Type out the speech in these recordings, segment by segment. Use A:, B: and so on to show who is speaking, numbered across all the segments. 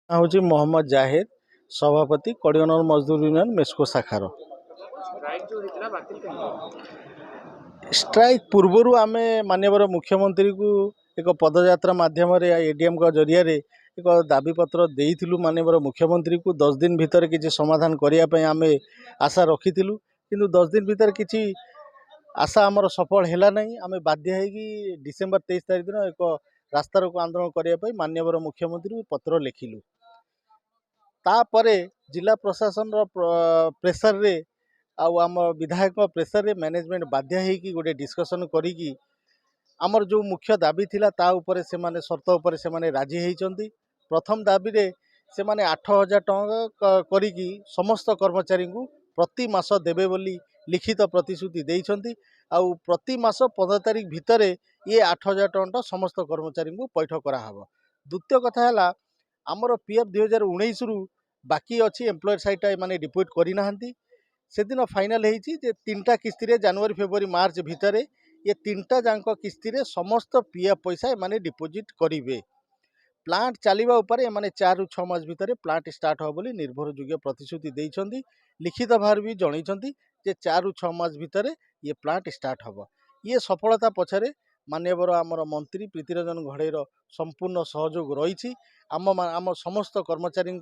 A: हूँ मोहम्मद जाहिद सभापति कड़ियनर मजदूर यूनियन मेस्को शाखार। स्ट्राइक पूर्वर आम माननीय मुख्यमंत्री को एक पदयात्रा मध्यम एडीएम जरिया एक दाबीपत्र देइथिलु। माननीय मुख्यमंत्री को 10 दिन भितर किसी समाधान करने आम आशा रखीलु, किंतु 10 दिन भितर किसी आशा आमर सफल है ना। आम बाध्य डिसेम्बर 23 तारीख दिन एक रास्ता रोको आंदोलन करने माननीय मुख्यमंत्री को पत्र लिखिलु। तापर जिला प्रशासन प्रेसर रे आम विधायक प्रेसर रे मैनेजमेंट बाध्य होगी गोटे डिस्कसन करी आमर जो मुख्य दाबी थिला ता उपरे से माने शर्त उपरे से माने राजी होती। प्रथम दाबी रे से माने 8,000 टଙ୍କା करी समस्त कर्मचारी को प्रति मास देबे बोली लिखित प्रतिश्रुति देइछंती। आउ प्रति मास 15 तारीख भितर ये 8,000 टଙ୍କା समस्त कर्मचारी को पैठ करा हबो। द्वितीय कथा है आमर पीएफ 2019 रु बाकी अच्छी एम्प्लॉयर साइटा माने डिपोजिट करना से दिन फाइनाल होती जे 3टा किस्ती जनवरी फेब्रुआरी मार्च भितर ये 3टा जाक किस्ती समस्त पीएफ पैसा माने डिपोजिट करेंगे। प्लांट चलवा उपरे माने 4 ରୁ 6 मास भितर प्लांट स्टार्ट हो बोली निर्भरयोग्य प्रतिश्रुति देइछंती। लिखित भार भी जनइछंती जे 4 ରୁ 6 मास भितर ये प्लांट स्टार्ट होब। ये सफलता पछरे माननीय आमर मंत्री प्रीतिरंजन घड़ेर संपूर्ण सहयोग रही। आम समस्त कर्मचारी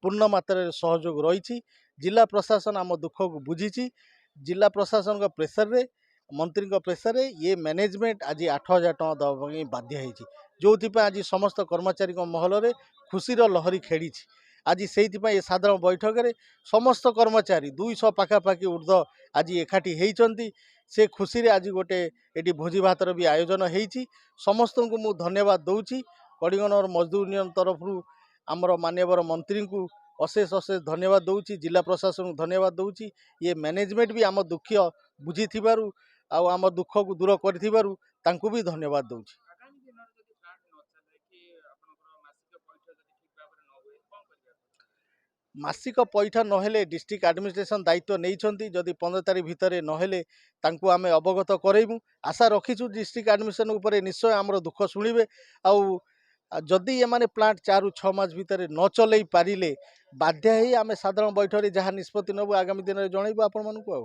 A: पूर्ण मात्रा सहयोग रही। जिला प्रशासन आम दुख को बुझी। जिला प्रशासन का प्रेसर रे मंत्री प्रेसर रे ये मैनेजमेंट आज 8,000 टଙ୍କା दवा बाध्य होती, जो आज समस्त कर्मचारी महल में खुशी लहरी खेड़ी। आज से ये साधारण बैठक में समस्त कर्मचारी 200 पाखापाखि ऊर्ध्व आज एकाठी होती। से खुशी रे आज गोटे ये भोजी भातर भी आयोजन होती। समस्त को मु धन्यवाद दूची। कड़ियनर मजदूर यूनियन तरफ आमर माननीय मंत्री को अशेष अशेष धन्यवाद दूची। जिला प्रशासन को धन्यवाद दूची। ये मैनेजमेंट भी आम दुख बुझी आम दुख को दूर कर भी धन्यवाद दूची। मासिक पैठ नहेले डिस्ट्रिक्ट एडमिनिस्ट्रेशन दायित्व नहीं। जदि 15 तारीख भितर नहेले तांकु आमे अवगत करइबु। आशा रखीछु डिस्ट्रिक्ट एडमिनिस्ट्रेशन उपरे निश्चय आमर दुख शुणिबे। आउ जदि ये माने प्लांट 4 ରୁ 6 मास भितर न चलई पारिले बाध्य ही आमे साधारण बैठक जहाँ निष्पत्ति नबु आगामी दिन में जनइबु आपण मानकु।